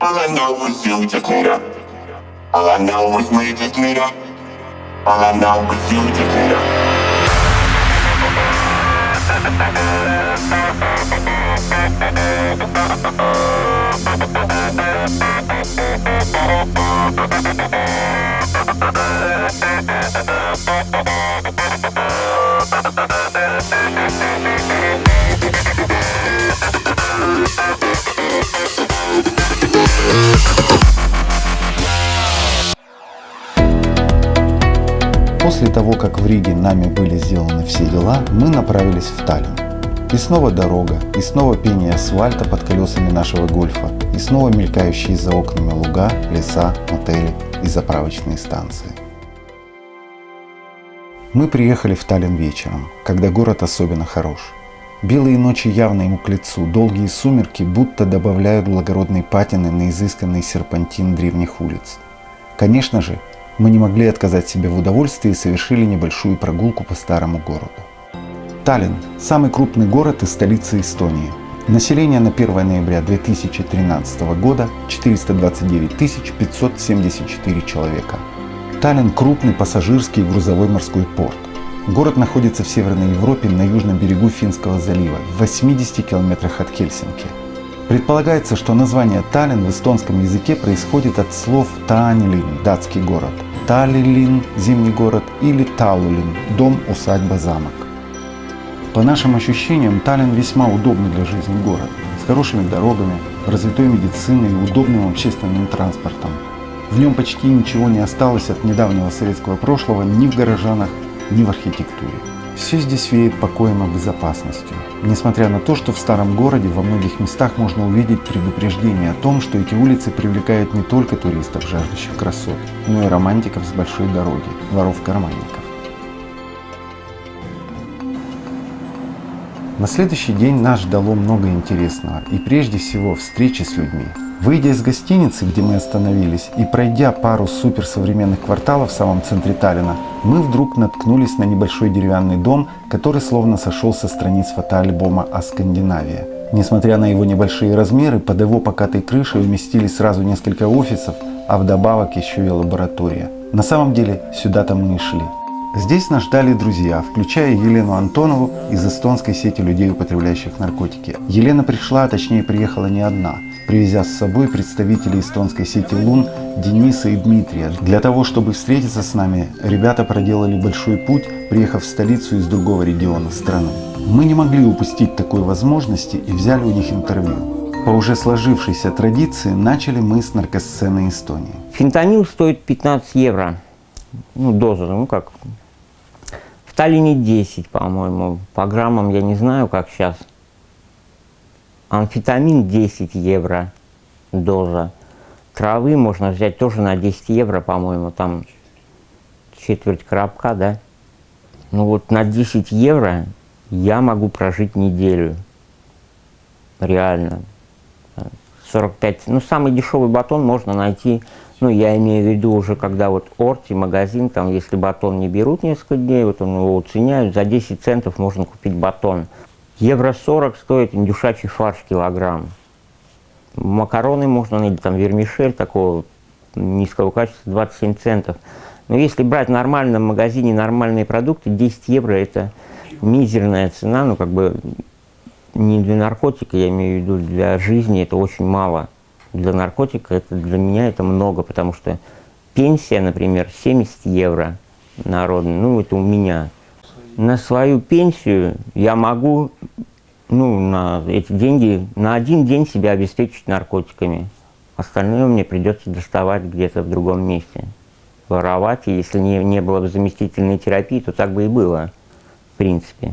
All I know is you just need her. All I know is we just need her. All I know is you just need her. После того, как в Риге нами были сделаны все дела, мы направились в Таллин. И снова дорога, и снова пение асфальта под колесами нашего гольфа, и снова мелькающие за окнами луга, леса, мотели и заправочные станции. Мы приехали в Таллин вечером, когда город особенно хорош. Белые ночи явно ему к лицу, долгие сумерки будто добавляют благородной патины на изысканный серпантин древних улиц. Конечно же, мы не могли отказать себе в удовольствии и совершили небольшую прогулку по старому городу. Таллин – самый крупный город и столица Эстонии. Население на 1 ноября 2013 года 429 574 человека. Таллин – крупный пассажирский и грузовой морской порт. Город находится в Северной Европе на южном берегу Финского залива, в 80 километрах от Хельсинки. Предполагается, что название Таллин в эстонском языке происходит от слов Таанилин – датский город, Таллин – зимний город или Таллин – дом, усадьба, замок. По нашим ощущениям, Таллин весьма удобный для жизни город, с хорошими дорогами, развитой медициной и удобным общественным транспортом. В нем почти ничего не осталось от недавнего советского прошлого ни в горожанах, ни в архитектуре. Все здесь веет покоем и безопасностью, несмотря на то, что в старом городе во многих местах можно увидеть предупреждение о том, что эти улицы привлекают не только туристов, жаждущих красот, но и романтиков с большой дороги, воров-карманников. На следующий день нас ждало много интересного и прежде всего встречи с людьми. Выйдя из гостиницы, где мы остановились, и пройдя пару суперсовременных кварталов в самом центре Таллина, мы вдруг наткнулись на небольшой деревянный дом, который словно сошел со страниц фотоальбома о Скандинавии. Несмотря на его небольшие размеры, под его покатой крышей уместились сразу несколько офисов, а вдобавок еще и лаборатория. На самом деле, сюда-то мы и шли. Здесь нас ждали друзья, включая Елену Антонову из эстонской сети людей, употребляющих наркотики. Елена пришла, а точнее приехала не одна, привезя с собой представителей эстонской сети Лун Дениса и Дмитрия. Для того, чтобы встретиться с нами, ребята проделали большой путь, приехав в столицу из другого региона страны. Мы не могли упустить такой возможности и взяли у них интервью. По уже сложившейся традиции начали мы с наркосцены Эстонии. Фентанил стоит 15 евро. Доза, как... В Таллине 10, по-моему. По граммам я не знаю, как сейчас. Амфетамин 10 евро доза. Травы можно взять тоже на 10 евро, по-моему. Там четверть коробка, да? На 10 евро я могу прожить неделю. Реально. 45. Самый дешевый батон можно найти. Я имею в виду уже, когда Орти, магазин, там, если батон не берут несколько дней, он его уценяют, за 10 центов можно купить батон. Евро 40 стоит индюшачий фарш килограмм. Макароны можно найти, там, вермишель такого низкого качества, 27 центов. Но если брать в нормальном магазине нормальные продукты, 10 евро это мизерная цена, не для наркотика, я имею в виду для жизни, это очень мало. Для наркотика для меня это много, потому что пенсия, например, 70 евро народная, это у меня. На свою пенсию я могу, на эти деньги, на один день себя обеспечить наркотиками. Остальное мне придется доставать где-то в другом месте, воровать. И если не было бы заместительной терапии, то так бы и было, в принципе.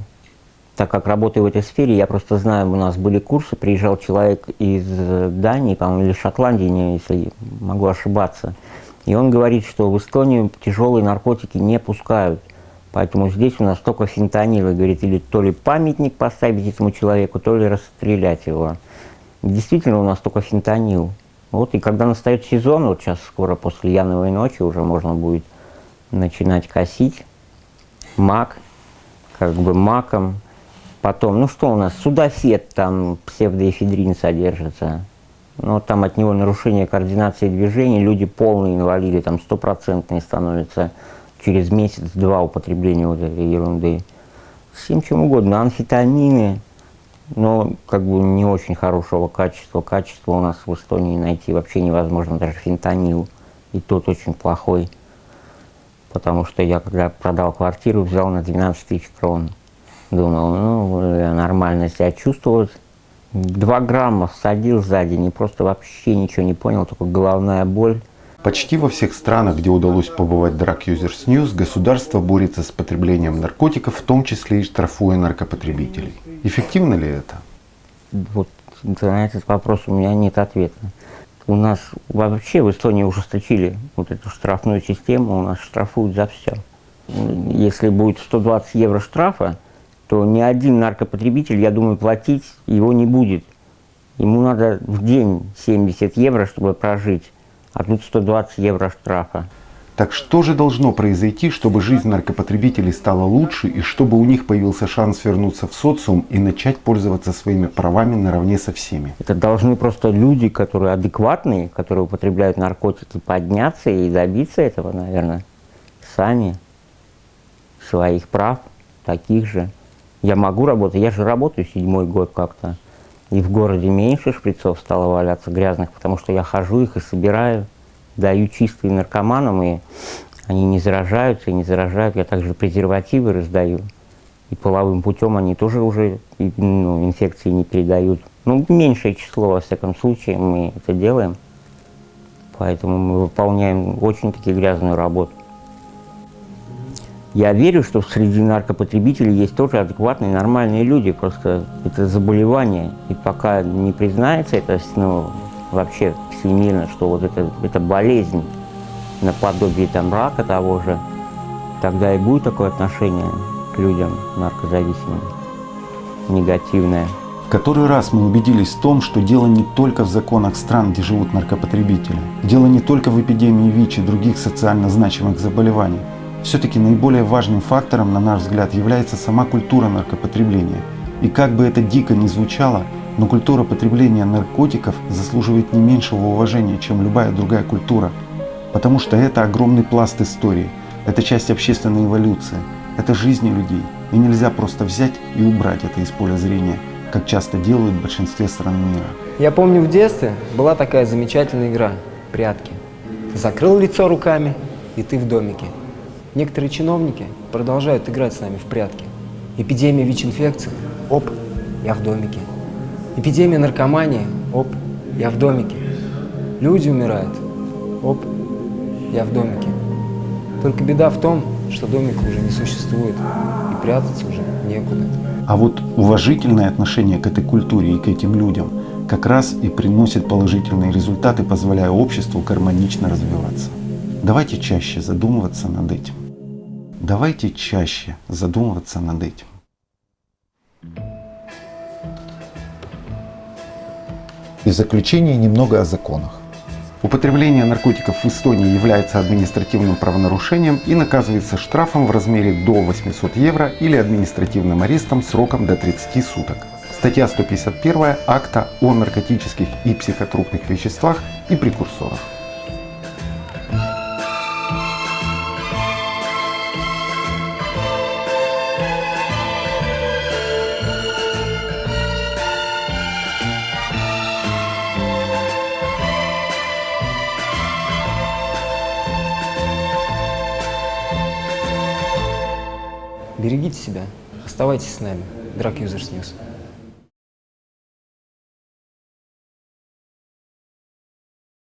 Так как работаю в этой сфере, я просто знаю, у нас были курсы, приезжал человек из Дании, по-моему, или Шотландии, если могу ошибаться. И он говорит, что в Эстонию тяжелые наркотики не пускают. Поэтому здесь у нас только фентанил. И говорит, или то ли памятник поставить этому человеку, то ли расстрелять его. Действительно, у нас только фентанил. И когда настает сезон, сейчас скоро после Яновой ночи уже можно будет начинать косить. Мак, маком. Потом, что у нас, судафет, там псевдоэфедрин содержится. но там от него нарушение координации движений, люди полные инвалиды, там 100% становятся через месяц-два употребления вот этой ерунды. Всем чем угодно, амфетамины, но как бы не очень хорошего качества. Качество у нас в Эстонии найти вообще невозможно, даже фентанил, и тот очень плохой. Потому что я, когда продал квартиру, взял на 12 тысяч крон. Думал, ну, я нормально себя чувствовал. 2 грамма всадил за день и просто вообще ничего не понял, только головная боль. Почти во всех странах, где удалось побывать Drug Users News, государство борется с потреблением наркотиков, в том числе и штрафуя наркопотребителей. Эффективно ли это? Вот на этот вопрос у меня нет ответа. У нас вообще в Эстонии ужесточили вот эту штрафную систему, у нас штрафуют за все. Если будет 120 евро штрафа, то ни один наркопотребитель, я думаю, платить его не будет. Ему надо в день 70 евро, чтобы прожить, а тут 120 евро штрафа. Так что же должно произойти, чтобы жизнь наркопотребителей стала лучше и чтобы у них появился шанс вернуться в социум и начать пользоваться своими правами наравне со всеми? Это должны просто люди, которые адекватные, которые употребляют наркотики, подняться и добиться этого, наверное, сами, своих прав, таких же. Я могу работать, я же работаю 7-й год как-то. И в городе меньше шприцов стало валяться грязных, потому что я хожу их и собираю, даю чистые наркоманам, и они не заражаются и не заражают. Я также презервативы раздаю. И половым путем они тоже уже инфекции не передают. Ну, меньшее число, во всяком случае, мы это делаем. Поэтому мы выполняем очень-таки грязную работу. Я верю, что среди наркопотребителей есть тоже адекватные, нормальные люди. Просто это заболевание. И пока не признается это вообще всемирно, что вот это болезнь наподобие там рака того же, тогда и будет такое отношение к людям наркозависимым негативное. В который раз мы убедились в том, что дело не только в законах стран, где живут наркопотребители. Дело не только в эпидемии ВИЧ и других социально значимых заболеваний. Все-таки наиболее важным фактором, на наш взгляд, является сама культура наркопотребления. И как бы это дико ни звучало, но культура потребления наркотиков заслуживает не меньшего уважения, чем любая другая культура. Потому что это огромный пласт истории, это часть общественной эволюции, это жизни людей. И нельзя просто взять и убрать это из поля зрения, как часто делают в большинстве стран мира. Я помню, в детстве была такая замечательная игра – прятки. Закрыл лицо руками, и ты в домике. Некоторые чиновники продолжают играть с нами в прятки. Эпидемия ВИЧ-инфекции – оп, я в домике. Эпидемия наркомании – оп, я в домике. Люди умирают – оп, я в домике. Только беда в том, что домика уже не существует, и прятаться уже некуда. А вот уважительное отношение к этой культуре и к этим людям как раз и приносит положительные результаты, позволяя обществу гармонично развиваться. Давайте чаще задумываться над этим. Давайте чаще задумываться над этим. И в заключение немного о законах. Употребление наркотиков в Эстонии является административным правонарушением и наказывается штрафом в размере до 800 евро или административным арестом сроком до 30 суток. Статья 151 Акта о наркотических и психотропных веществах и прекурсорах. Берегите себя, оставайтесь с нами. Drug Users News.